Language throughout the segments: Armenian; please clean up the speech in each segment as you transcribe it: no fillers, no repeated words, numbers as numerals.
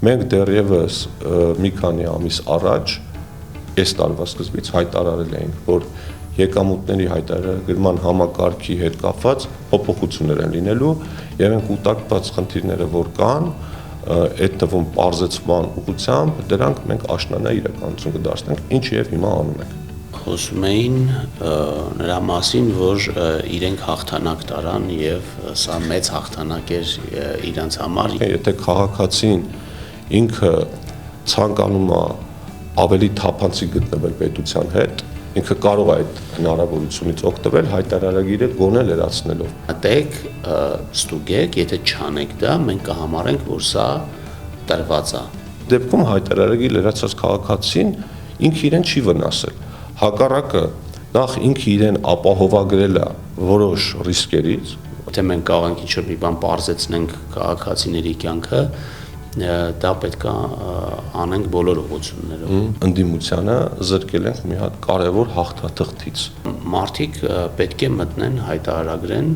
Մենք դեռևս մի քանի ամիս առաջ այս տարվա սկզբից հայտարարել էինք, որ եկամուտների հայտարարման համակարգի հետ կապված փոփոխություններ են լինելու եւ այն կուտակված խնդիրները, որ կան, այդ թվում պարզեցման ուղղությամբ դրանք մենք աշնանա իրականություն կդարձնենք, ինչ եւ հիմա անում ենք։ Խոսում էին նրա մասին, որ իրենք հաղթանակ տարան եւ սա մեծ հաղթանակ էր իրենց համար։ Եթե քաղաքացին ինքը ցանկանում է ավելի թափանցիկ գտնվել պետության հետ, ինքը կարող է այդ հնարավորությունից օգտվել հայտարարագիրը գոնե լրացնելով։ Մտեք, ստուգեք, եթե չանեք դա, մենք կհամարենք, որ սա տրված է։ Դեպքում հայտարարագիր լրացած քաղաքացին ինքը իրեն չի վնասել։ Հակառակը նախ ինքը իրեն ապահովագրել է որոշ ռիսկերից, Եթե մենք կարող ենք ինչ-որ մի բան պարզեցնենք քաղաքացիների կյանքը, դա պետք է անենք բոլոր ուղղություններով։ Ընդդիմությանը զրկել ենք մի հատ կարևոր հաղթաթղթից։ Մարդիկ պետք է մտնեն, հայտարարագրեն,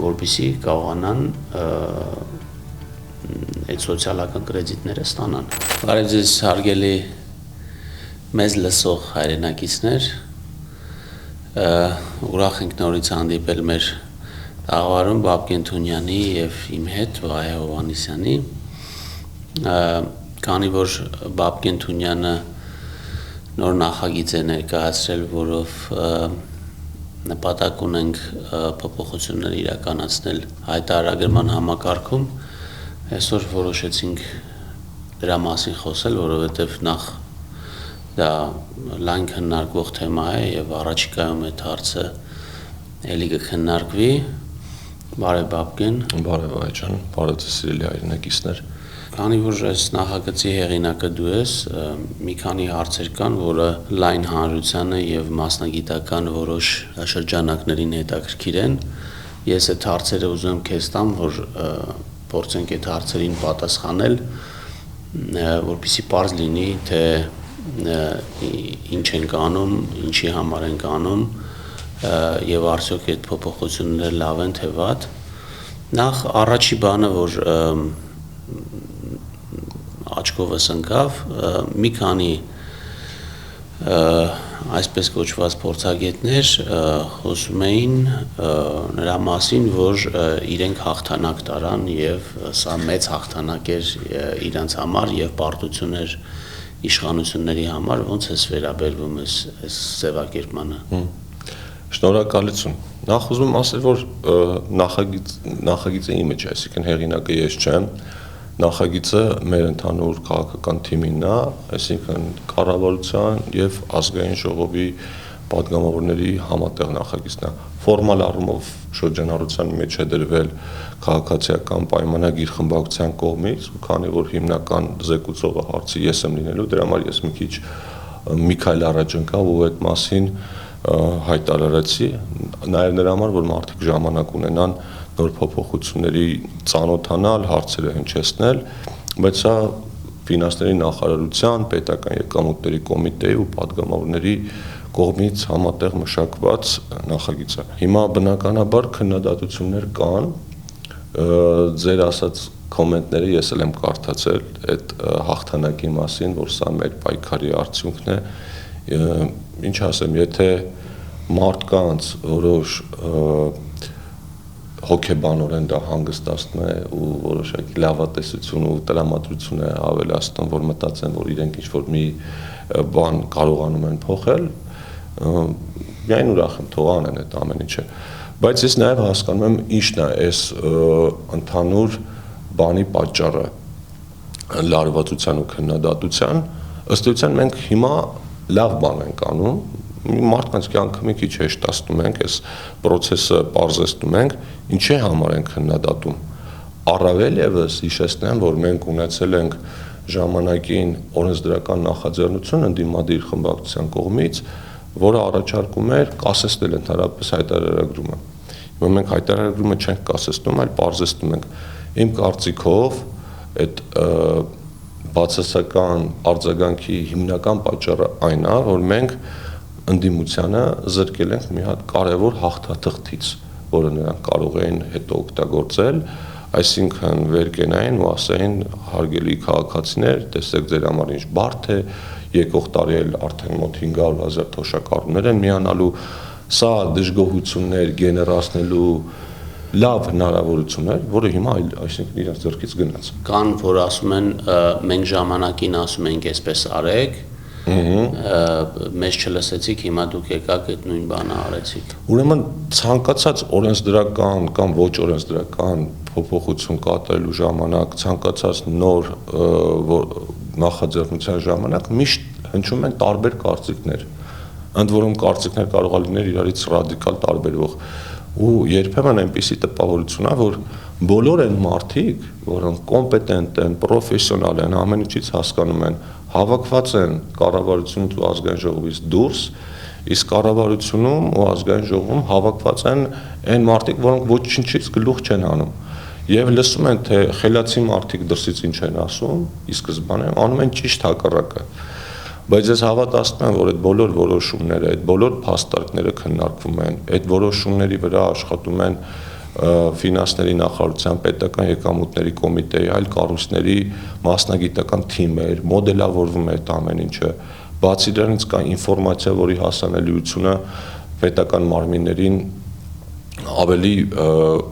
որպեսզի կարողանան այդ սոցիալական կրեդիտները ստանան։ Բարև ձեզ հարգելի մեզ լսող հայրենակիցներ, ուրախ ենք նորից հանդիպել մեր տաղավարում Բաբկեն Թունյանի եւ իմ հետ Վահե Հովհաննիսյանի, քանի որ Բաբկեն Թունյանը նոր նախագիծ է ներկայացրել, որով նպատակ ունենք փոփոխություններ իրականացնել հայտարարագրման համակարգում, այսօր որոշեցինք դրա մասին խոսել, որովհետեւ նախ դա լայն քննարկվող թեմա է եւ առաջիկայում այդ հարցը ելի կքննարկվի։ Բարև Բաբկեն։ Բարև Վահե ջան, բարև ձեզ սիրելի հայրենակիցներ։ Քանի որ այս նախագծի հեղինակը դու ես, մի քանի հարցեր կան, որը լայն հանրությանը եւ մասնագիտական որոշ շրջանակներին հետաքրքիր են։ Ես այդ հարցերը ուզում եմ քեզ տամ, որ փորձենք այդ հարցերին պատասխանել, որպեսզի պարզ լինի, թե ինչ ենք անում, ինչի համար ենք անում եւ արդյոք այդ փոփոխությունները լավ են թե վատ։ Նախ առաջի բանը, որ աչքովս ընկավ, մի քանի այսպես կոչված փորձագետներ խոսում էին նրա մասին, որ իրենք հաղթանակ տարան եւ սա մեծ հաղթանակ էր իրենց համար եւ պարտություն էր իշխանությունների համար, ոնց ես վերաբերվում այս ձևակերպմանը։ Շնորհակալություն։ Նախ ուզում եմ ասել, որ նախագիծը իմը չէ, այսինքն հեղինակը ես չեմ, նախագիծը մեր ընդհանուր քաղաքական թիմինն է, այսինքն կառավարության եւ ազգային ժողովի պատգամավորների համատեղ նախագիծն է։ Ֆորմալ առումով շրջանառության մեջ է դրվել քաղաքացիական պայմանագիր խմբակցության կողմից, ու քանի որ հիմնական զեկուցողը հարցի ես եմ լինելու, դրա համար ես մի քայլ առաջ ընկավ ու այդ մասին հայտարարեցի, նաեւ նրա համար, որ մարդիկ ժամանակ ունենան նոր փոփոխությունների ծանոթանալ, հարցերը հնչեցնել, բայց սա ֆինանսների նախարարության, պետական եկամուտների կոմիտեի ու պատգամավորների կողմից համատեղ մշակված նախագիծ է։ Հիմա բնականաբար քննադատություններ կան, ձեր ասած կոմենտները ես էլ եմ կարդացել այդ հաղթանակի մասին, որ սա մեր պայքարի արդյունքն է։ Ինչ ասեմ, եթե մարդկանց որոշ հոգեբանորեն դա հանգստացնում է ու որոշակի լավատեսություն ու տրամադրություն է ավելացնում, որ մտածեն, որ իրենք ինչ-որ մի բան կարողանում են փոխել, միայն ուրախ եմ, թող անեն այդ ամեն ինչը։ Բայց ես նաև հասկանում եմ ինչն է այս ընդհանուր բանի պատճառը լարվածության ու քննադատության, ըստ էության մենք հիմա լավ բան ենք անում, մարդկանց կյանքը մի քիչ հեշտացնում ենք, այս process-ը պարզեցնում ենք, ինչի համար ենք քննադատում։ Առավել եւս հիշեցնեմ, որ մենք ունեցել ենք ժամանակին օրենսդրական նախաձեռնություն ընդդիմադիր խմբակցության կողմից, որը առաջարկում էր կասեցնել ընդհանրապես հայտարարագրումը։ Հիմա մենք հայտարարագրումը չենք կասեցնում, այլ պարզեցնում ենք։ Իմ կարծիքով այդ բացասական արձագանքի հիմնական պատճառը այն է, որ մենք ընդդիմությանը զրկել ենք մի հատ կարևոր հաղթաթղթից, որը նրանք կարող էին հետո օգտագործել այսինքն վեր կենային ու ասեին հարգելի քաղաքացիներ, տեսեք ձեր համար ինչ բարդ է, եկող տարի էլ արդեն մոտ 500,000 թոշակառուներ են միանալու, սա դժգոհություններ գեներացնելու լավ հնարավորություններ, որը հիմա այսինքն իրենց ձեռքից գնաց։ Կան, որ ասում են, մենք ժամանակին ասում ենք այսպես արեք, մեզ չլսեցիք, հիմա դուք եկաք այդ նույն բանը արեցիք։ Ուրեմն ցանկացած օրենսդրական կամ ոչ օրենսդրական փոփոխություն կատարելու ժամանակ, ցանկացած նոր նախաձեռնության ժամանակ միշտ հնչում են տարբեր կարծիքներ, ընդ որում կարծիքներ կարող է լինել իրարից ռադիկալ տարբերվող, ու երբեմն այնպիսի տպավորություն է, որ բոլոր այն մարդիկ, որոնք կոմպետենտ են, պրոֆեսիոնալ են, ամեն ինչից հասկանում են, հավաքված են կառավարությունից ու ազգային ժողովից դուրս, իսկ կառավարությունում ու ազգային ժողովում հավաքված են այն մարդիկ, որոնք ոչինչից գլուխ չեն հանում, եւ լսում են, թե խելացի մարդիկ դրսից ինչ են ասում, ի սկզբանե անում են ճիշտ հակառակը։ Բայց ես հավատացնում եմ, որ այդ բոլոր որոշումները, այդ բոլոր փաստարկները քննարկվում են, այդ որոշումների վրա աշխատում են ֆինանսների նախարարության, պետական եկամուտների կոմիտեի, այլ կառույցների մասնագիտական թիմեր, մոդելավորվում է այդ ամեն ինչը։ Բացի դրանից կա ինֆորմացիա, որի հասանելիությունը պետական մարմիններին ավելի,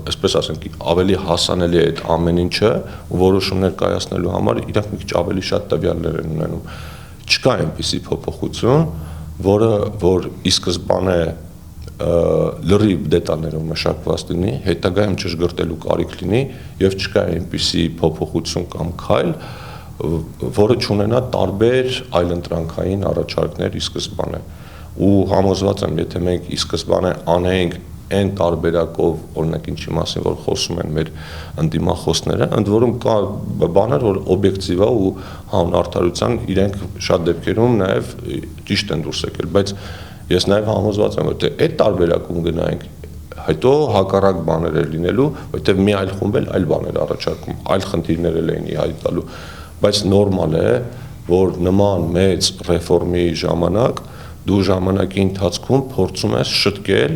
այսպես ասենք, ավելի հասանելի է այդ ամեն ինչը, ու որոշումներ կայացնելու համար իրանք մի քիչ ավելի շատ տվյալներ են ունենում։ Չկա այնպիսի փոփոխություն, որ ի սկզբանե լրիվ դետալներով մշակված լինի, հետագայում ճշգրտելու կարիք լինի եւ չկա այնպիսի փոփոխություն կամ քայլ, որը չունենա տարբեր այլընտրանքային առաջարկներ ի սկզբանե։ Ու համոզված եմ, եթե մենք ի սկզբանե անենք այն տարբերակով, օրինակ ինչի մասին որ խոսում են մեր ընդդիմախոսները, ընդ որում կա բաներ, որ օբյեկտիվ է ու հանուն արդարության իրենք շատ դեպքերում նաև ճիշտ են դուրս եկել, բայց ես նաև համոզված եմ, որ այդ տարբերակում գնայինք, հետո հակառակ բաներ է լինելու, որտեղ մի այլ խումբ էլ այլ բաներ առաջարկում, այլ խնդիրներ էլ էին իհայտ տալու, բայց նորմալ է, որ նման մեծ ռեֆորմի ժամանակ դու ժամանակի ընթացքում փորձում ես շտկել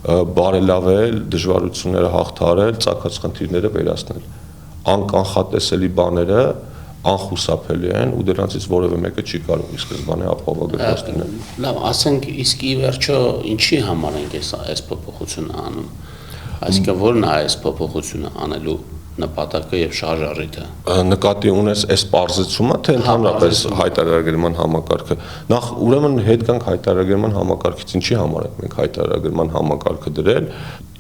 բարելավել, դժվարությունները հաղթահարել, ծագած խնդիրները վերացնել։ Անկանխատեսելի բաները անխուսափելի են ու դրանցից որևէ մեկը չի կարող ի սկզբանե ապահովագրված լինել։ Լավ, ասենք իսկ ի վերջո ինչի համար ենք այս փոփոխությունը անում։ Այսինքն ո՞րն է այս փոփոխությունը անելու նպատակը եւ շարժառիթը։ Նկատի ունես այս բարձրացումը, թե ընդհանրապես հայտարարագրման համակարգը։ Նախ ուրեմն հետ գանք հայտարարագրման համակարգից, ինչի համար ենք մենք հայտարարագրման համակարգը դրել։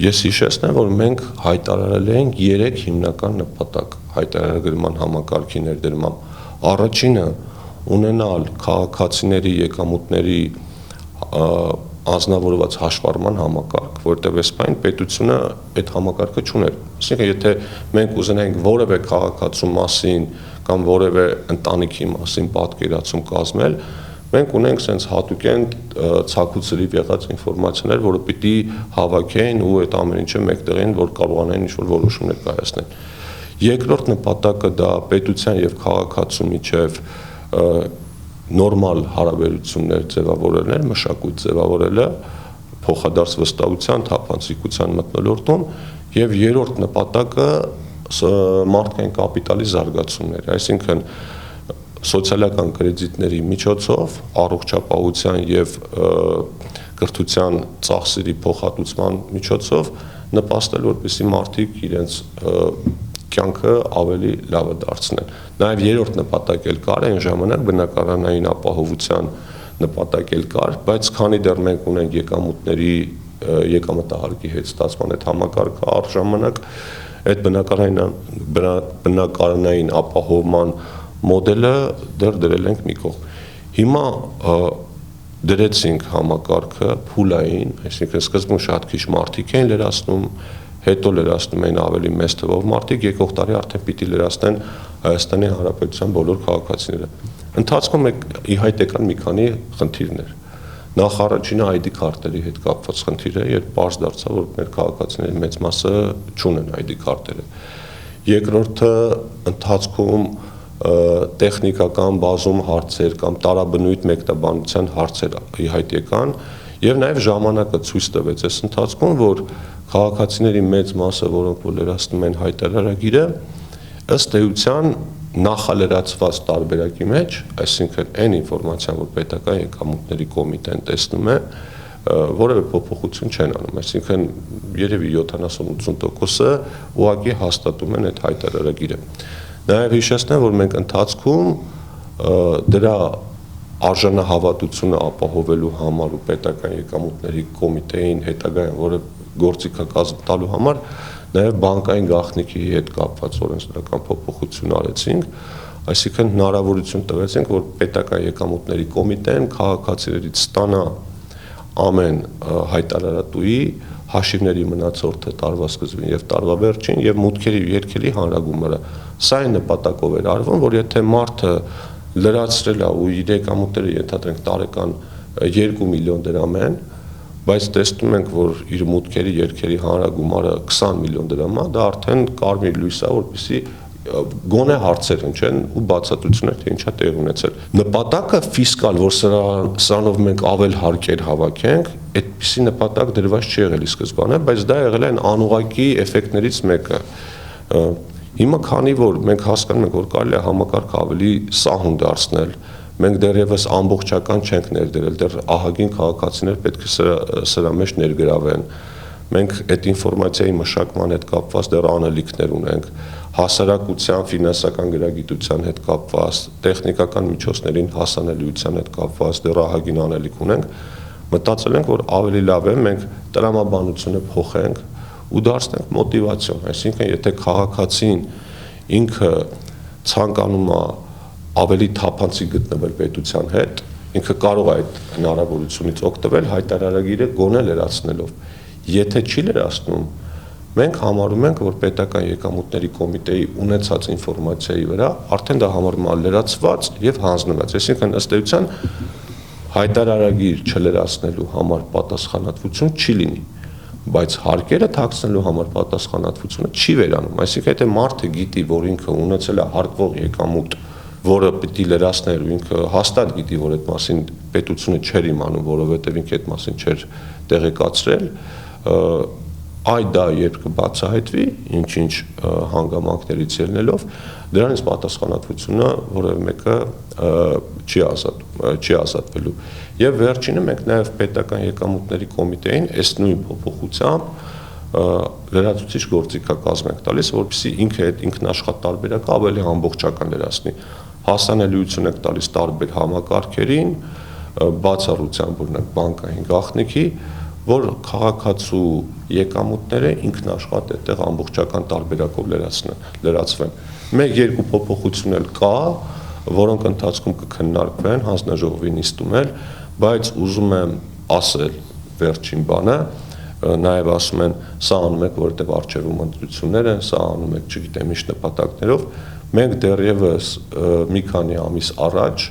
Ես հիշեցնեմ, որ մենք հայտարարել ենք 3 հիմնական նպատակ հայտարարագրման համակարգի ներդրմամբ։ Առաջինը ունենալ քաղաքացիների եկամուտների անձնավորված հաշվառման համակարգ, որտեղ այսպայն պետությունը այդ համակարգը չուներ։ Այսինքն, եթե մենք ուզենայինք որևէ քաղաքացու մասին կամ որևէ ընտանիքի մասին պատկերացում կազմել, մենք ունենք sense հատուկեն ցակուցրիվ եղած ինֆորմացիաներ, որը պիտի հավաքեն ու այդ ամեն ինչը մեկտեղեն, որ կարողանային ինչ-որ որոշումներ կայացնել։ Երկրորդ նպատակը դա պետության եւ քաղաքացու միջև նորմալ հարաբերություններ ձևավորելն էր, մշակույթ ձևավորելը, փոխադարձ վստահության, թափանցիկության մթնոլորտում եւ երրորդ նպատակը մարդկային կապիտալի զարգացումն էր, այսինքն սոցիալական կրեդիտների միջոցով առողջապահության եւ կրթության ծախսերի փոխհատուցման միջոցով նպաստել, որպեսզի մարդիկ իրենց կյանքը ավելի լավը դարձնեն։ Նաև երրորդ նպատակ էլ կար, այն ժամանակ բնակարանային ապահովության նպատակ էլ կար, բայց քանի դեռ մենք ունենք եկամուտների եկամտահարկի հետ ստացման այդ համակարգը առժամանակ այդ բնակարանային ապահովման մոդելը դեռ դրել ենք մի կողմ։ Հիմա դրեցինք համակարգը փուլային, այսինքն սկզբում շատ քիչ մարդիկ են լրացնում, հետո լրացնում են ավելի մեծ թվով մարդիկ, եկող տարի արդեն պիտի լրացնեն Հայաստանի Հանրապետության բոլոր քաղաքացիները։ Ընթացքում ի հայտ եկան մի քանի խնդիրներ։ Նախ առաջինը ID քարտերի հետ կապված խնդիրը, երբ պարզ դարձավ, որ մեր քաղաքացիների մեծ մասը չունեն ID քարտերը։ Երկրորդը ընթացքում տեխնիկական բազում հարցեր կամ տարաբնույթ մեկտաբանության հարցեր ի հայտ եկան եւ նաեւ ժամանակը ցույց տվեց այս ընթացքում, որ քաղաքացիների մեծ մասը, որոնք որ լրացնում են հայտարարագիրը, ըստ էության նախալրացված տարբերակի մեջ, այսինքն այն ինֆորմացիան, որ պետական եկամուտների կոմիտեն տեսնում է, որևէ փոփոխություն չեն անում, այսինքն երևի 70-80%-ը ուղղակի հաստատում են այդ հայտարարագիրը։ Նաև հիշեցնեմ, որ մենք ընթացքում դրա արժանահավատությունը ապահովելու համար ու պետական եկամուտների կոմիտեին հետագայում, որը գործիքակազմ տալու համար, նաև բանկային գաղտնիքի հետ կապված օրենսդրական փոփոխություն արեցինք, այսինքն հնարավորություն տվեցինք, որ պետական եկամուտների կոմիտեն քաղաքացիներից ստանա ամեն հայտարարատուի հաշիվների մնացորդը տարվա սկզբին եւ տարվա վերջին եւ մուտքերի ու ելքերի հանրագումարը։ Սա այն նպատակով էր արվում, որ եթե մարդը լրացրել է ու իր եկամուտները ենթադրենք տարեկան 2 միլիոն դրամ են, բայց տեսնում ենք, որ իր մուտքերի ելքերի հանրագումարը 20 միլիոն դրամ է, դա արդեն կարմիր լույս է, որպեսզի գոնե հարցեր հնչեն ու բացատրություններ, թե ինչա տեղի ունեցել։ Նպատակը ֆիսկալ, որ սրանով մենք ավել հարկեր հավաքենք, այդպիսի նպատակ դրված չի եղել ի սկզբանե, բայց դա եղել է անուղղակի էֆեկտներից մեկը։ Հիմա քանի որ մենք հասկանում ենք, որ կարելի է համակարգը ավելի սահուն դարձնել, մենք դեռևս ամբողջական չենք ներդրել, դեռ ահագին քաղաքացիներ պետք է սրա մեջ ներգրավեն։ Մենք այդ ինֆորմացիայի մշակման հետ կապված դեռ անելիքներ ունենք, հասարակության ֆինանսական գրագիտության հետ կապված, տեխնիկական միջոցներին հասանելիության հետ կապված դեռ ահագին անելիք ունենք, մտածել ենք, որ ավելի լավ է մենք տրամաբանությունը փոխենք ու դարձնենք մոտիվացիոն, այսինքն եթե քաղաքացին ինքը ցանկանում է ավելի թափանցիկ գտնվել պետության հետ, ինքը կարող է այդ հնարավորությունից օգտվել հայտարարագիրը գոնե լրացնելով։ Եթե չի լրացնում, մենք համարում ենք, որ պետական եկամուտների կոմիտեի ունեցած ինֆորմացիայի վրա արդեն դա համարվում է լրացված եւ հանձնված, այսինքն ըստ էության հայտարարագիր չլրացնելու համար պատասխանատվություն չի լինի, բայց հարկերը թաքցնելու համար պատասխանատվությունը չի վերանում, այսինքն եթե մարդը գիտի, որ ինքը ունեցել է հարկվող եկամուտ, որը պիտի լրացներ ու ինքը հաստատ գիտի, որ այդ մասին պետությունը չէր իմանում, որովհետև ինքը այդ մասին չէր տեղեկացրել, այդ դա երբ կբացահայտվի, ինչ-ինչ հանգամանքներից ելնելով, դրանից պատասխանատվությունը որևէ մեկը չի ազատվելու։ Եվ վերջինը մենք նաև պետական եկամուտների կոմիտեին այս նույն փոփոխությամբ լրացուցիչ գործիքակազմ ենք տալիս, որպեսզի ինքը այդ ինքնաշխատ տարբերակը ավելի ամբողջական լրացնի։ Հասանելիություն ենք տալիս տարբեր համակարգերին, բացառությամբ օրինակ բանկային գաղտնիքի, որ քաղաքացու եկամուտները ինքնաշխատ այդտեղ ամբողջական տարբերակով լրացվեն։ Մեկ-երկու փոփոխություն էլ կա, որոնք ընթացքում կքննարկվեն հանձնաժողովի նիստում էլ, բայց ուզում եմ ասել վերջին բանը, նաև ասում են, սա անում եք, որովհետև առջևում ընտրություններ են, սա անում եք, չգիտեմ ինչ նպատակներով, մենք դեռևս մի քանի ամիս առաջ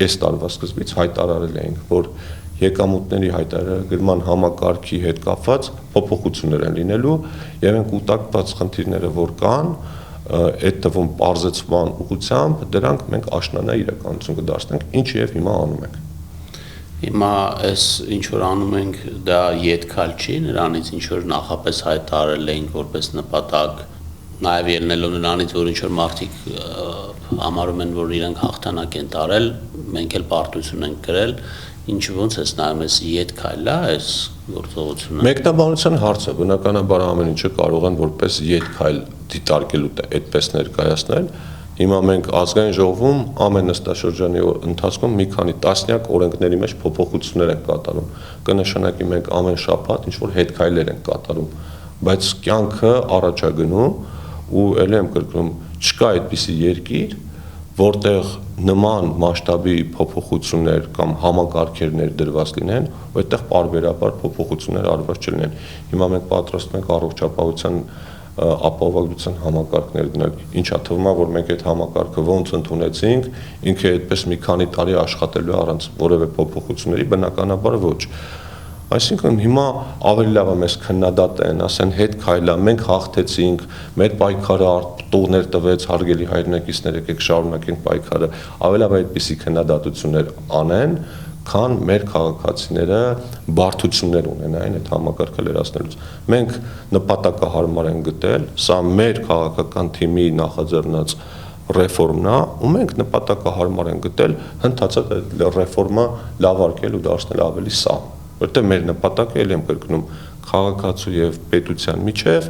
այս տարվա սկզբից հայտարարել էինք, որ եկամուտների հայտարարագրման համակարգի հետ կապված փոփոխություններ են լինելու եւ այն կուտակված խնդիրները, որ կան, այդ թվում պարզեցման ուղղությամբ դրանք մենք աշնանա իրականություն կդարձնենք, ինչը եւ հիմա անում ենք։ Հիմա այս ինչ որ անում ենք, դա յետքալ չի, նրանից ինչ որ նախապես հայտարարել էինք որպես նպատակ, նաև ելնելով նրանից, որ ինչ որ մարդիկ համարում են, որ իրենք հաղթանակ են տարել, մենք էլ պարտություն ենք կրել, ինչը ոնց ես նայում ես յետքալ է այս գործողությունը։ Մեկնաբանության հարց է, բնականաբար ամեն ինչը կարող են որպես յետքալ դիտարկել ու այդպես ներկայացնել։ Հիմա մենք ազգային ժողովում ամեն նստաշրջանի ընթացքում մի քանի տասնյակ օրենքների մեջ փոփոխություններ ենք կատարում։ Կնշանակի մենք ամեն շաբաթ ինչ որ հետքայլեր ենք կատարում, բայց կյանքը առաջ է գնում ու ելի եմ կրկնում, չկա այդպիսի երկիր, որտեղ նման մասշտաբի փոփոխություններ կամ համակարգեր դրված լինեն, ու այդտեղ պարբերաբար փոփոխություններ արված չլինեն։ Հիմա մենք պատրաստվում ենք առողջապահության ապահովագրության համակարգներ դնել, ինչա թվում է, որ մենք այդ համակարգը ոնց ընդունեցինք, ինքը այդպես մի քանի տարի աշխատելու առանց որևէ փոփոխությունների, բնականաբար ոչ։ Այսինքն հիմա ավելի լավ է մեզ քննադատեն, ասեն հետ քայլա, մենք հաղթեցինք, մեր պայքարը տողներ տվեց, հարգելի հայրենակիցներ, եկեք շարունակենք պայքարը, ավելի լավ այդպիսի քննադատություններ անեն, քան մեր քաղաքացիները բարդություններ ունենային այդ համակարգը լրացնելուց։ Մենք նպատակահարմար ենք գտել, սա մեր քաղաքական թիմի նախաձեռնած ռեֆորմն է, ու մենք նպատակահարմար ենք գտել հնդածած այդ ռեֆորմը լավարկել ու դարձնել ավելի սահ, որտեղ մեր նպատակը ել եմ կրկնում քաղաքացու եւ պետության միջև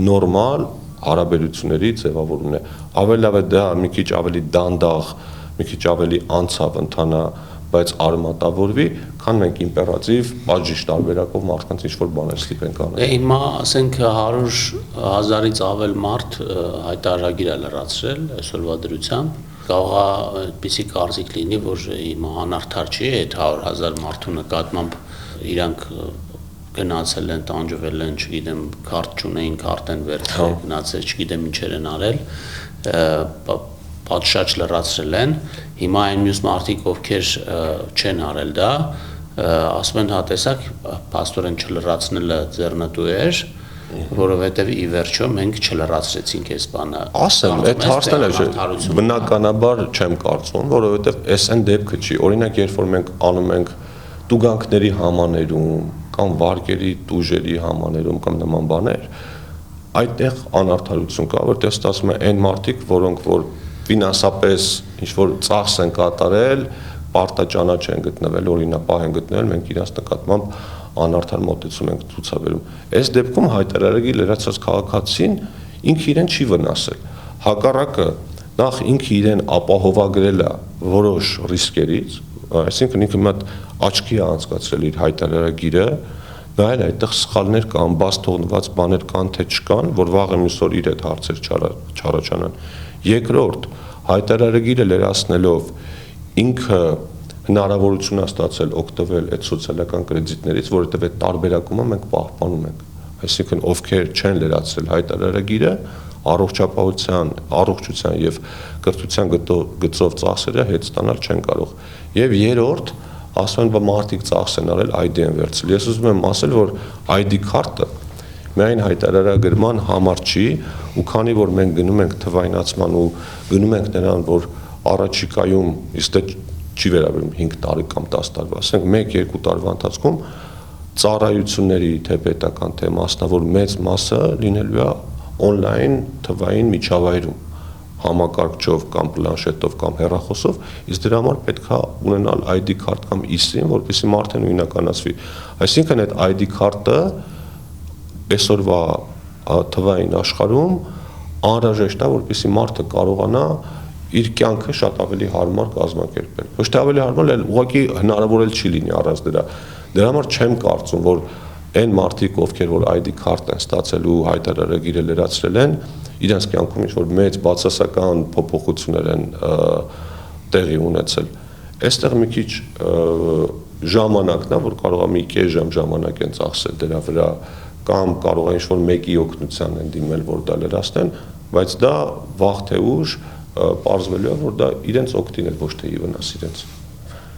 նորմալ հարաբերությունների ձևավորումն է։ Ավելի լավ է դա մի քիչ ավելի դանդաղ, մի քիչ ավելի անցավ ընթանա, բայց արմատավորվի, քան մենք իմպերատիվ բաժիշ տարբերակով մարդկանց ինչ-որ բաներ ստիպենք անել։ Հիմա ասենք 100,000-ից ավել մարդ հայտարարագիր է լրացրել այսօրվա դրությամբ, կարող է այդպիսի կարծիք լինի, որ հիմա անարդար չի այդ 100,000 մարդու նկատմամբ իրանք գնացել են, տանջվել են, չգիտեմ, քարտ չունեին, քարտ են վերցրել, գնացել, չգիտեմ ինչեր են արել, պատշաճ լրացրել են, հիմա այն մյուս մարդիկ, ովքեր չեն արել դա, ասում են հատեսակ, փաստորեն չլրացնելը ձեռնտու էր, որովհետև ի վերջո մենք չլրացրեցինք այս բանը։ Ասեմ, այդ հարցն է, բնականաբար չեմ կարծում, որովհետև այս այն դեպքը չի, օրինակ երբ որ մենք անում ենք տուգանքների համաներում կամ վարկերի տուժերի համաներում կամ նման բաներ, այդտեղ անարդարություն կա, որտեղ ստացվում է այն մարդիկ, որոնք որ ֆինանսապես ինչ-որ ծախս են կատարել, պարտաճանաչ են գտնվել, օրինապահ են գտնվել, մենք իրենց նկատմամբ անարդար մոտեցում ենք ցուցաբերում։ Այս դեպքում հայտարարագիր լրացած քաղաքացին ինքը իրեն չի վնասել։ Հակառակը, նախ ինքը իրեն ապահովագրել է որոշ ռիսկերից, այսինքն ինքը մի հատ աչքի է անցկացրել իր հայտարարագիրը, նայել այդտեղ սխալներ կան, բաց թողնված բաներ կան, թե չկան, որ վաղը մյուս օր իր այդ հարցեր չառաջանան։ Երկրորդ, հայտարարագիրը լրացնելով ինքը հնարավորություն է ստացել օգտվել այդ սոցիալական կրեդիտներից, որովհետև այդ տարբերակումը մենք պահպանում ենք։ Այսինքն ովքեր չեն լրացրել հայտարարագիրը, առողջության եւ կրթության գծով ծախսերը հետ ստանալ չեն կարող։ Եվ երրորդ, ասում են, որ մարդիկ ծախս են արել, ID են վերցրել։ Ես ուզում եմ ասել, որ ID քարտը միայն հայտարարագրման համար չի, ու քանի որ մենք գնում ենք թվայնացման ու գնում ենք նրան, որ առաջիկայում իսկ չի վերաբերում 5 տարի կամ 10 տարվա, ասենք 1-2 տարվա ընթացքում ծառայությունների թե պետական թե մասնավոր մեծ մասը լինելու է on-line թվային միջավայրում, համակարգչով կամ պլանշետով կամ հեռախոսով, իսկ դրա համար պետք է ունենալ ID քարտ կամ eSIM, որպեսզի մարդը նույնականացվի։ Այսինքն այդ ID քարտը այսօրվա թվային աշխարհում անհրաժեշտ է, որպեսզի մարդը կարողանա իր կյանքը շատ ավելի հարմար կազմակերպել։ Ոչ թե ավելի հարմար, այլ ուղղակի հնարավոր էլ չի լինի առանց դրա։ Դրա համար չեմ կարծում, որ այն մարդիկ, ովքեր որ ID քարտ են ստացել ու հայտարարագիրը լրացրել են, իրենց կյանքում ինչ-որ մեծ բացասական փոփոխություններ են տեղի ունեցել։ Այստեղ մի քիչ ժամանակն է, որ կարող է մի քիչ ժամանակ են ծախսել դրա վրա, կամ կարող է ինչ-որ մեկի օգնության են դիմել, որ դա լրացնեն, բայց դա վաղ թե ուշ պարզվելու է, որ դա իրենց օգտին է, ոչ թե ի վնաս իրենց։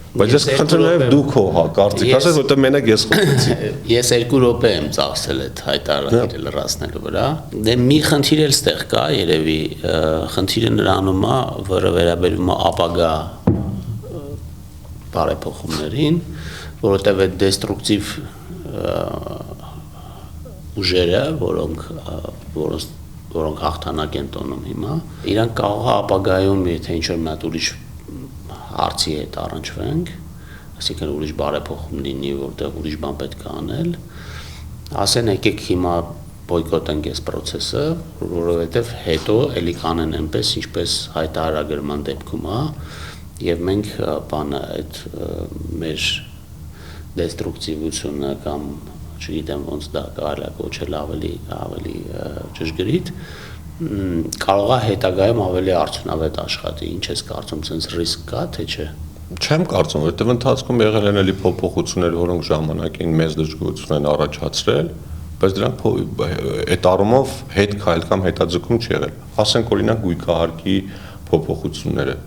Բայց ես խնդրում եմ դու քո կարծիք ասես, որտեղ մենակ ես խոսեցի։ Ես 2 րոպե եմ ծախսել այդ հայտարարագիրը լրացնելու վրա։ Դե մի խնդիր էլ ստեղ կա, երևի խնդիրը նրանում է, որը վերաբերում է ապագա բարեփոխումներին, որովհետև այդ դեստրուկտիվ ուժերը, որոնք հաղթանակ են տոնում հիմա, իրանք կարող է ապագայում, եթե ինչ-որ մի հատ ուրիշ հարցի հետ առնչվենք, այսինքն ուրիշ բարեփոխում լինի, որտեղ ուրիշ բան պետք է անել, ասեն եկեք հիմա բոյկոտենք այս process-ը, որովհետև հետո էլի կանեն այնպես, ինչպես հայտարարագրման դեպքում է, եւ մենք բանը այդ մեր դեստրուկտիվությունը կամ չգիտեմ ոնց դա կարելի է կոչել ավելի ճշգրիտ, կարող է հետագայում ավելի արդյունավետ աշխատի, ինչ ես կարծում, sense ռիսկ կա, թե չէ։ Չեմ կարծում, որտեղ ընթացքում եղել են էլի փոփոխություններ, որոնք ժամանակին մեծ դժգոհություն են առաջացրել, բայց դրանք այդ առումով հետ քայլ կամ հետաձգում չի եղել։ Ասենք օրինակ գույքահարկի փոփոխությունները։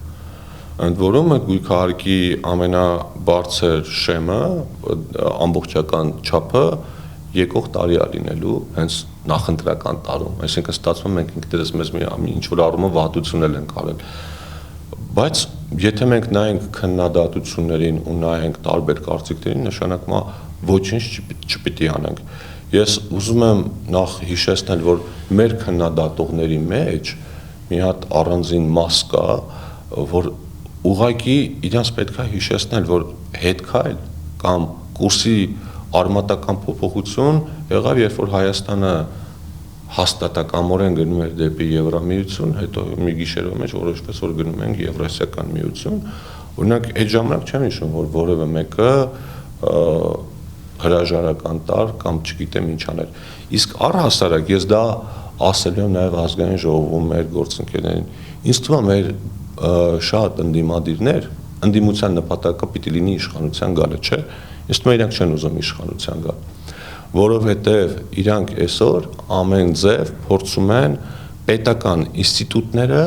Ընդ որում այդ գույքահարկի ամենաբարձր շեմը, ամբողջական չափը եկող տարի է լինելու հենց նախընտրական տարում, այսինքն ստացվում մենք ինքներս մեզ մի ինչ-որ առումով վատություն ենք արել, բայց եթե մենք նայենք քննադատություններին ու նայենք տարբեր կարծիքներին, նշանակում է ոչինչ չպիտի անենք։ Ես ուզում եմ նախ հիշեցնել, որ մեր քննադատողների մեջ մի հատ առանձին մաս կա, որ ուղղակի իրենց պետք է հիշեցնել, որ հետքայլ կամ կուրսի արմատական փոփոխություն եղավ, երբ որ Հայաստանը հաստատակամորեն գնում էր դեպի Եվրամիություն, հետո մի գիշերով մեջ որոշվեց, որ գնում ենք Եվրասիական միություն, օրինակ այդ ժամանակ չեմ հիշում, որ որևէ մեկը հրաժարական տար կամ չգիտեմ ինչ աներ։ Իսկ առհասարակ ես դա ասել եմ նաև ազգային ժողովում մեր գործընկերներին։ Ինձ թվում է մեր շատ ընդդիմադիրներ, ընդդիմության նպատակը պիտի լինի իշխանության գալը, չէ՞։ Ինձ թվում է իրանք չեն ուզում իշխանության գալ, որովհետև իրանք այսօր ամեն ձև փորձում են պետական ինստիտուտները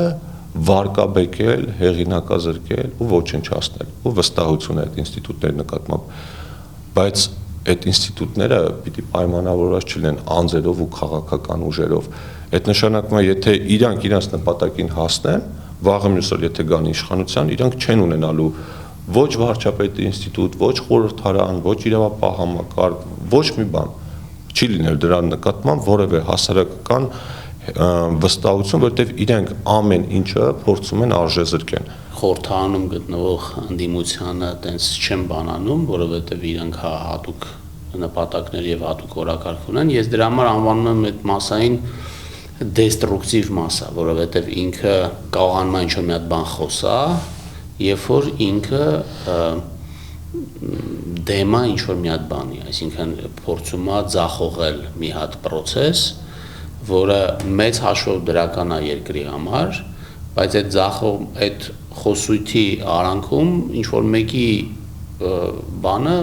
վարկաբեկել, հեղինակազրկել ու ոչնչացնել, ու վստահություն է այդ ինստիտուտների նկատմամբ, բայց այդ ինստիտուտները պիտի պայմանավորված չլինեն անձերով ու քաղաքական ուժերով։ Այդ նշանակում է, եթե իրանք իրենց նպատակին հասնեն, վաղը մյուս օր եթե գան իշխանության, իրանք չեն ունենալու ոչ վարչապետի ինստիտուտ, ոչ խորհրդարան, ոչ իրավապահ համակարգ, ոչ մի բան չի լինել դրա նկատմամբ որևէ հասարակական վստահություն, որովհետև իրենք ամեն ինչը փորձում են արժեզրկեն։ Խորհրդարանում գտնվող ընդդիմությանը տենց չեն բանանում, որովհետև իրանք հատուկ նպատակներ եւ հատուկ օրակարգ ունեն։ Ես դրա համար անվանում եմ այդ մասային դեստրուկտիվ մասա, որովհետև ինքը կարողանում է ինչ-որ մի հատ բան խոսա, երբ որ ինքը դեմա ինչ-որ մի հատ բանի, այսինքն փորձում է ձախողել մի հատ process, որը մեծ հաշվով դրական է երկրի համար, բայց այդ խոսույթի արանքում ինչ-որ մեկի բանը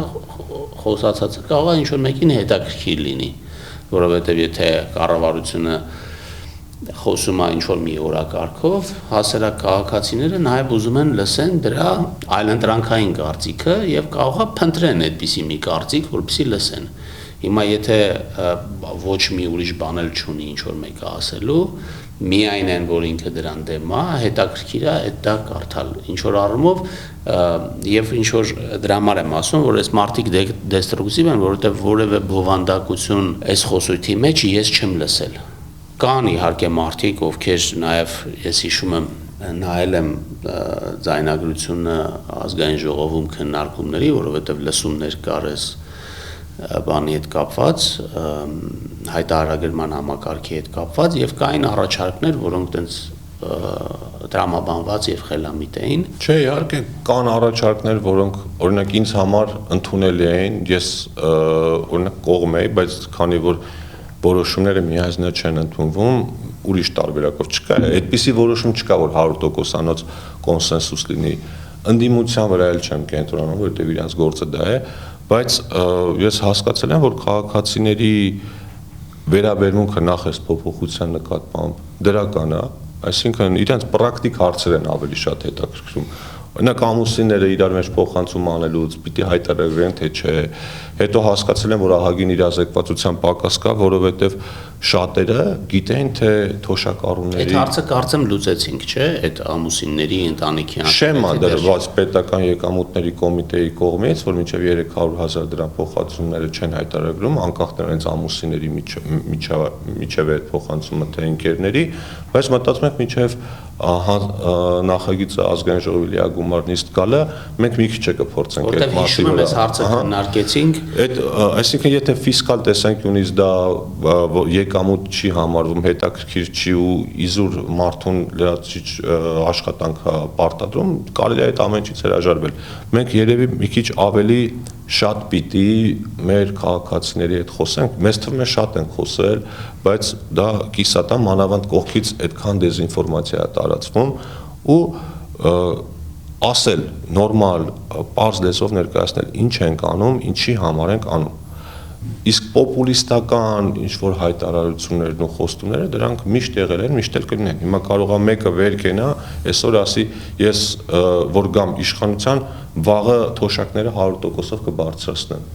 խոսացածը կարող է ինչ-որ մեկին հետաքրքիր լինի, որովհետև եթե կառավարությունը խոսում է ինչ-որ մի օրակարգով, հասարակ քաղաքացիները նաև ուզում են լսեն դրա այլընտրանքային կարծիքը եւ կարող է փնտրեն այդպիսի մի կարծիք, որպեսզի լսեն։ Հիմա եթե ոչ մի ուրիշ բան էլ չունի ինչ-որ մեկը ասելու, միայն այն, որ ինքը դրան դեմ է, հետաքրքիր է այդ դա կարդալ ինչ-որ առումով եւ ինչ-որ դրա համար եմ ասում, որ այս մարդիկ դեստրուկտիվ են, որովհետեւ որևէ բովանդակություն այս խոսույթի մեջ ես չեմ լսել։ Կան իհարկե մարդիկ, ովքեր նաև ես հիշում եմ նայել եմ ձայնագրությունը ազգային ժողովում քննարկումների, որովհետև լսումներ կար այս բանի հետ կապված, հայտարարագրման համակարգի հետ կապված եւ կային առաջարկներ, որոնք տենց տրամաբանված եւ խելամիտ էին։ Չէ, իհարկե կան առաջարկներ, որոնք օրինակ ինձ համար ընդունելի էին, ես օրինակ կողմ էի, բայց քանի որ որոշումները միայնակ չեն ընդունվում, ուրիշ տարբերակով չկա, այդպիսի որոշում չկա, որ 100%-անոց կոնսենսուս լինի։ Ընդդիմության վրա էլ չեմ կենտրոնանում, որովհետև իրենց գործը դա է, բայց ես հասկացել եմ, որ քաղաքացիների վերաբերմունքը նախ այս փոփոխության նկատմամբ դրական է, այսինքն իրենց պրակտիկ հարցեր են ավելի շատ հետաքրքրում։ Օրինակ ամուսինները իրար մեջ փոխանցում անելուց պիտի հայտարարեն թե չէ, հետո հասկացել եմ, որ ահագին իրազեկվածության պակաս կա, որովհետև շատերը գիտեն, թե թոշակառուների Այդ հարցը կարծեմ լուծեցինք, չէ՞, այդ ամուսինների ընտանիքի շեմա դրված պետական եկամուտների կոմիտեի կողմից, որ մինչև 300,000 դրամ փոխանցումները չեն հայտարարում, անկախ նրանց ամուսինների միջև այդ փոխանցումը թե ընկերների, բայց մտածում ենք մինչև նախագիծը ազգային ժողովի լիագումար նիստ գալը, մենք մի քիչ կփորձենք այդ մասի վրա։ Այս հարցը քննարկեցինք։ Այսինքն եթե ֆիսկալ տեսանկյունից դա եկամուտ չի համարվում, հետաքրքիր չի ու իզուր մարդուն լրացիչ աշխատանք պարտադրում, կարելի է այդ ամենից հրաժարվել։ Մենք երևի մի քիչ ավելի շատ պիտի մեր քաղաքացիների հետ խոսենք, մեզ թվում է շատ ենք խոսել, բայց դա կիսատա մանավանդ կողքից այդքան դեզինֆորմացիա է տարածվում ու ասել նորմալ պարզ լեզվով ներկայացնել ինչ ենք անում, ինչի համար ենք անում։ Իսկ պոպուլիստական ինչ-որ հայտարարություններն ու խոստումները դրանք միշտ եղել են, միշտ էլ կլինեն։ Հիմա կարող է մեկը վեր կենա, այսօր ասի ես որ գամ իշխանության, վաղը թոշակները 100%-ով կբարձրացնեմ։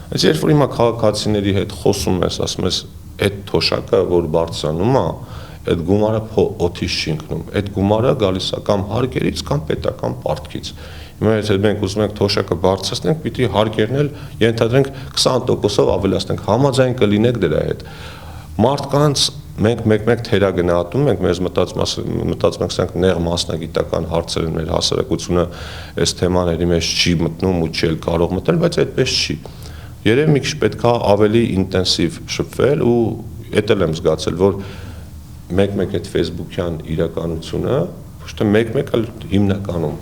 Այս երբ որ հիմա քաղաքացիների հետ խոսում ես, ասում ես այդ թոշակը որ բարձրանում է, այդ գումարը օթից չի ընկնում, այդ գումարը գալիս է կամ հարկերից կամ պետական պարտքից։ Հիմա եթե մենք ուզում ենք թոշակը բարձրացնենք, պիտի հարկերն էլ ենթադրենք 20%-ով ավելացնենք, համաձայն կլինեք դրա հետ։ Մարդկանց մենք մեկ-մեկ թերագնահատում ենք, մեզ մտածում ենք սրանք նեղ մասնագիտական հարցեր են, մեր հասարակությունը այս թեմաների մեջ չի մտնում ու չի կարող մտնել, բայց այդպես չի։ Երևի մի քիչ պետք է ավելի ինտենսիվ շփվել ու էդ էլ եմ զգացել, որ մեկ-մեկ այդ Facebook-յան իրականությունը, ոչ թե մեկ-մեկ էլ հիմնականում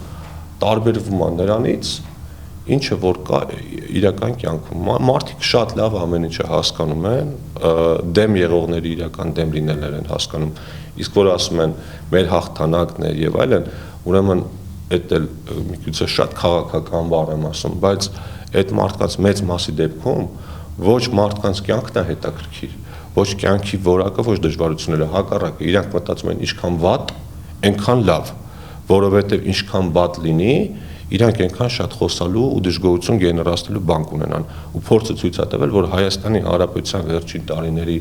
տարբերվում է նրանից, ինչը որ կա իրական կյանքում։ Մարդիկ շատ լավ ամեն ինչը հասկանում են, դեմ եղողների իրական դեմ լինելներ են հասկանում, իսկ որ ասում են մեր հաղթանակն է եւ այլն, ուրեմն այդ էլ միգուցե շատ քաղաքական բառ եմ ասում, բայց այդ մարդկանց մեծ մասի դեպքում ոչ մարդկանց կյանքն է հետաքրքիր, ոչ կյանքի որակը, ոչ դժվարությունները, հակառակը, իրանք մտածում են ինչքան վատ, այնքան լավ, որովհետև ինչքան վատ լինի, իրանք այնքան շատ խոսալու ու դժգոհություն գեներացնելու բան կունենան։ Ու փորձը ցույց է տվել, որ Հայաստանի Հանրապետության վերջին տարիների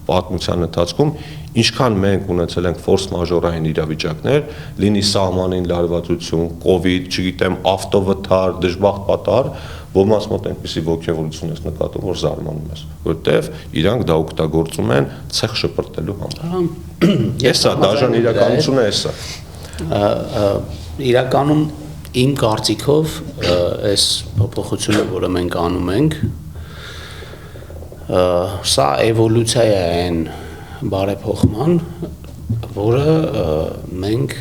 պատմության ընթացքում ինչքան մենք ունեցել ենք ֆորս մաժորային իրավիճակներ, լինի սահմանին լարվածություն, կովիդ, չգիտեմ, ավտովթար, դժբախտ պատահար, ոմանց մոտ այնպիսի ոգևորություն ես նկատում, որ զարմանում ես, որտեվ իրանք դա օգտագործում են ցեխ շպրտելու համար։ Էսա դաժան իրականությունը էսա։ Իրականում իմ կարծիքով այս փոփոխությունը, որը մենք անում ենք, սա էվոլյուցիա է այն բարեփոխման, որը մենք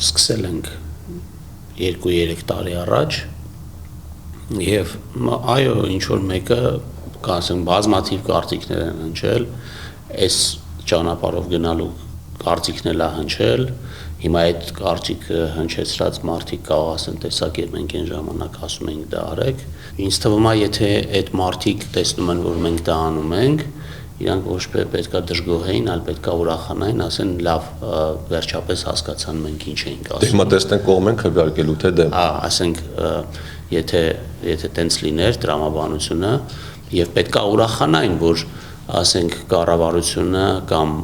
սկսել ենք 2-3 տարի առաջ եւ այո, ինչ որ մեկը, ասենք, բազմաթիվ կարծիքներ են հնչել, այս ճանապարհով գնալու կարծիքն էլ է հնչել, հիմա այդ կարծիքը հնչեցրած մարդիկ կարող ասեն, տեսակ եւ մենք այն ժամանակ ասում ենք դա արեք, ինձ թվում է, եթե այդ մարդիկ տեսնում են, որ մենք դա անում ենք, իրանք ոչ թե պետքա դժգոհեին, այլ պետքա ուրախանային, ասեն լավ, վերջապես հասկացան մենք ինչ էինք ասում։ Հիմա տեսնենք կողմ են քվեարկելու թե դեմ։ Ասենք եթե տենց լիներ տրամաբանությունը եւ պետքա ուրախանային, որ ասենք կառավարությունը կամ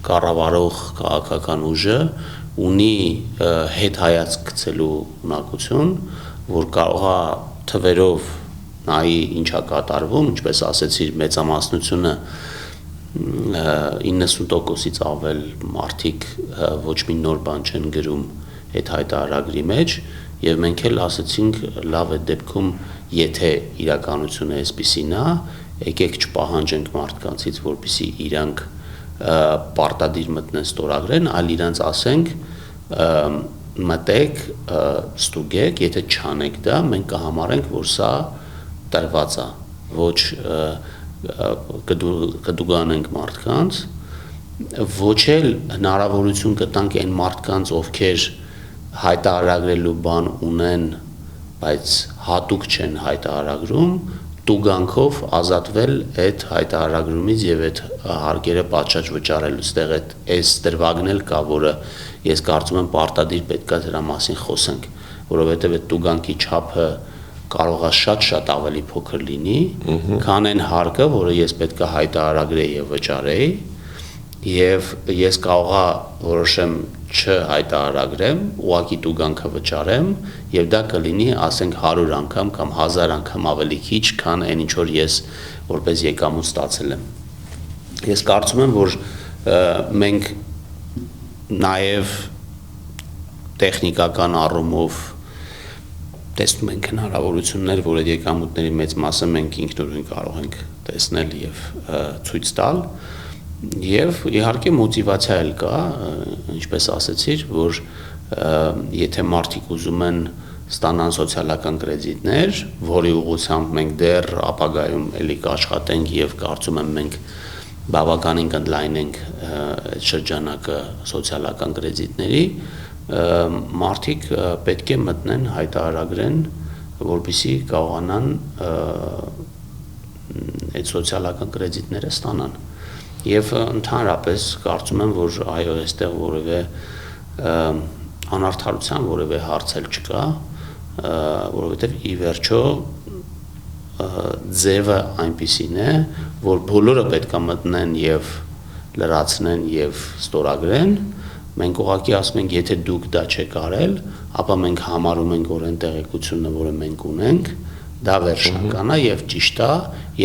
կառավարող քաղաքական ուժը ունի հետ հայացք գցելու ունակություն, որ կարող է թվերով նայի ինչա կատարվում, ինչպես ասեցի, մեծամասնությունը 90%-ից ավել մարդիկ ոչ մի նոր բան չեն գրում այդ հայտարարագրի մեջ, եւ մենք էլ ասացինք լավ է դեպքում, եթե իրականությունը այսպիսին է, եկեք չպահանջենք մարդկանցից, որպեսզի իրանք պարտադիր մտնեն ստորագրեն, այլ իրանց ասենք մտեք, ստուգեք, եթե չանեք դա, մենք կհամարենք, որ սա տրված է, ոչ կդուգանենք մարդկանց, ոչ էլ հնարավորություն կտանք այն մարդկանց, ովքեր հայտարարագրելու բան ունեն, բայց հատուկ չեն հայտարարագրում, տուգանքով ազատվել այդ հայտարարագրումից եւ այդ հարկերը պատշաճ վճարելուց, տեղ այս դրվագն էլ կա, որը ես կարծում եմ պարտադիր պետքա դրա մասին խոսենք, որովհետեւ այդ տուգանքի չափը կարող է շատ ավելի փոքր լինի, քան այն հարկը, որը ես պետքա հայտարարագրեի եւ վճարեի, եւ ես կարողա որոշեմ չհայտարարագրեմ, ուղղակի տուգանքը վճարեմ եւ դա կլինի, ասենք 100 անգամ կամ 1000 անգամ ավելի քիչ, քան այն ինչ որ ես որպես եկամուտ ստացել եմ։ Ես կարծում եմ, որ մենք նաեւ տեխնիկական առումով տեսնում ենք հնարավորություններ, որ այդ եկամուտների մեծ մասը մենք ինքնուրույն կարող ենք տեսնել եւ ցույց տալ։ Եվ իհարկե մոտիվացիա էլ կա, ինչպես ասեցիր, որ եթե մարդիկ ուզում են ստանան սոցիալական կրեդիտներ, որի ուղղությամբ մենք դեռ ապագայում էլի կաշխատենք եւ կարծում եմ մենք բավականին կընդլայնենք այդ շրջանակը սոցիալական կրեդիտների, մարդիկ պետք է մտնեն, հայտարարագրեն, որպեսզի կարողանան այդ սոցիալական կրեդիտները ստանան։ Եվ ընդհանրապես կարծում եմ, որ այո, այստեղ որևէ անարդարության որևէ հարց էլ չկա, որովհետև ի վերջո ձևը այնպիսին է, որ բոլորը պետք է մտնեն եւ լրացնեն եւ ստորագրեն, մենք ուղղակի ասում ենք, եթե դուք դա չեք արել, ապա մենք համարում ենք, որ այն տեղեկությունը, որը մենք ունենք, դա վերջնական է եւ ճիշտ է,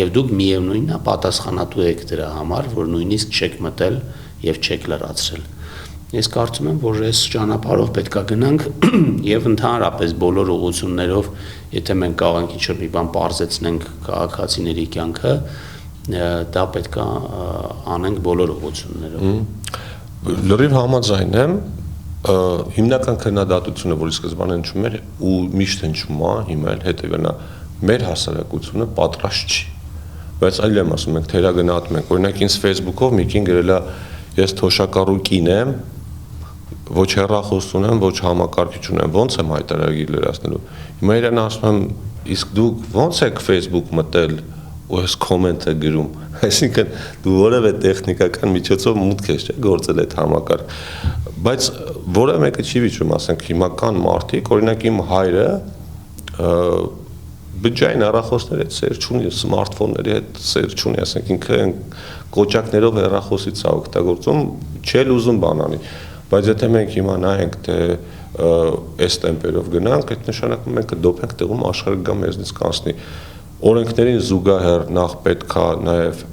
եւ դուք միևնույնն է պատասխանատու եք դրա համար, որ նույնիսկ չեք մտել եւ չեք լրացրել։ Ես կարծում եմ, որ այս ճանապարհով պետքա գնանք եւ ընդհանրապես բոլոր ուղղություններով, եթե մենք կարող ենք ինչ-որ մի բան բարձեցնենք քաղաքացիների կյանքը, դա պետքա անենք բոլոր ուղղություններով։ Լրիվ համաձայն եմ, հիմնական քննադատությունը, որի սկզբանե հնչում էր ու միշտ հնչում է, հիմա էլ հետևելն է, մեր հասարակությունը պատրաստ չի։ Բայց այլ եմ ասում, մենք թերագնահատում ենք, օրինակ ինձ Facebook-ով մի կին գրել է, ես թոշակառու կին եմ, ոչ հեռախոս ունեմ, ոչ համակարգիչ ունեմ, ո՞նց եմ հայտարարի լրացնելու։ Հիմա իրեն ասում եմ, իսկ դուք ո՞նց եք Facebook մտել ու այս կոմենտը գրում, այսինքն դու որևէ տեխնիկական միջոցով մուտք ես գործել այդ համակարգ, բայց որը մեկը չի վիճում, ասենք հիմա կան մարդիկ, օրինակ իմ հայրը բջջային հեռախոսների հետ սեր չունի, սմարթֆոնների հետ սեր չունի, ասենք ինքը կոճակներով հեռախոսից է օգտագործում, չէ ուզում բան անի, բայց եթե մենք հիմա նայենք, թե այս տեմպերով գնանք, այդ նշանակում մենք կդոփենք տեղում աշխարհը գա մեզնից կանցնի։ Օրենքներին զուգահեռ նախ պետքա նաև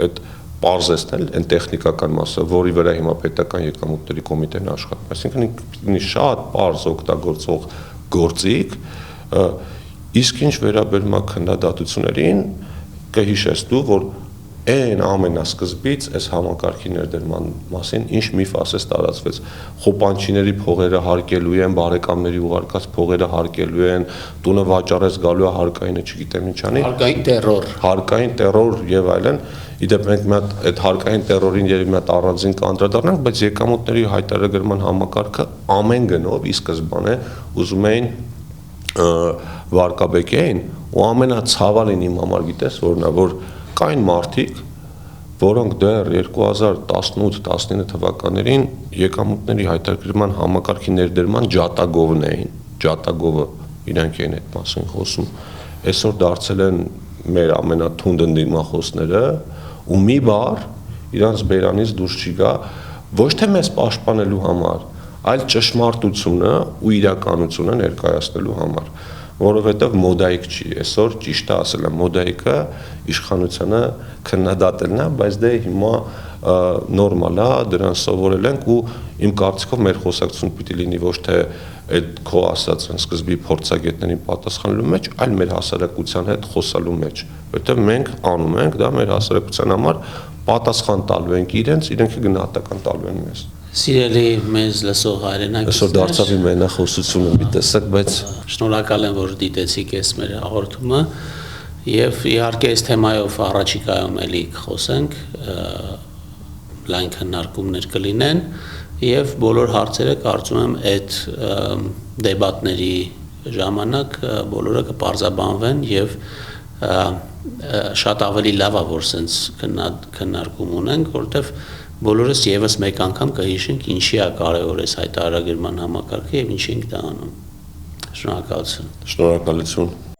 այդ պարզեցնել այն տեխնիկական մասը, որի վրա հիմա պետական եկամուտների կոմիտեն աշխատում։ Այսինքն ինքնին շատ պարզ օգտագործող գործիք, իսկ ինչ վերաբերում է քննադատություններին, կհիշես դու, որ այն ամենասկզբից այս համակարգի ներդրման մասին ինչ միֆ ասես տարածվեց, խոպանչիների փողերը հարկելու են, բարեկամների ուղարկած փողերը հարկելու են, տունը վաճառես գալու է հարկայինը չգիտեմ ինչ անի, հարկային տերոր եւ այլն, իդեպ մենք մի հատ այդ հարկային տերորին երևի մի հատ առանձին կանդրադառնանք, բայց եկամուտների հայտարարման համակարգը ամեն գնով ի սկզբանե ուզում էին վարկաբեկեին ու ամենացավալին իմ համար գիտես որն է, որ կային մարդիկ, որոնք դեռ 2018-19 թվականներին եկամուտների հայտարարման համակարգի ներդրման ջատագովն էին, ջատագովը իրանք էին այդ մասին խոսում, այսօր դարձել են մեր ամենաթունդ ընդդիմախոսները ու մի բառ իրանց բերանից դուրս չի գա ոչ թե մեզ պաշտպանելու համար, այլ ճշմարտությունը ու իրականությունը ներկայացնելու համար, որովհետև մոդայիկ չի, այսօր ճիշտ է ասել եմ, մոդայիկը իշխանությանը քննադատելն է, բայց դե հիմա նորմալ է, դրան սովորել ենք ու իմ կարծիքով մեր խոսակցությունը պիտի լինի ոչ թե այդ քո ասած սկզբի փորձագետներին պատասխանելու մեջ, այլ մեր հասարակության հետ խոսալու մեջ, որովհետև մենք անում ենք դա մեր հասարակության համար պատասխան տալու ենք իրենց, իրենք գնահատական տալու են մեզ։ Սիրելի մեզ լսող հայրենակիցներ, այսօր դարձավ իմ մենախոսությունը մի տեսակ, բայց շնորհակալ եմ, որ դիտեցիք այս մեր հաղորդումը եւ իհարկե այս թեմայով առաջիկայում էլի խոսենք, լայն քննարկումներ կլինեն եւ բոլոր հարցերը կարծում եմ այդ դեբատների ժամանակ բոլորը կպարզաբանվեն եւ շատ ավելի լավ է, որ sense քննարկում ունենք, որովհետեւ բոլորս եւս մեկ անգամ կհիշենք ինչի է կարևոր այս հայտարարագրման համակարգը եւ ինչի ենք դա անում։ Շնորհակալություն։ Շնորհակալություն։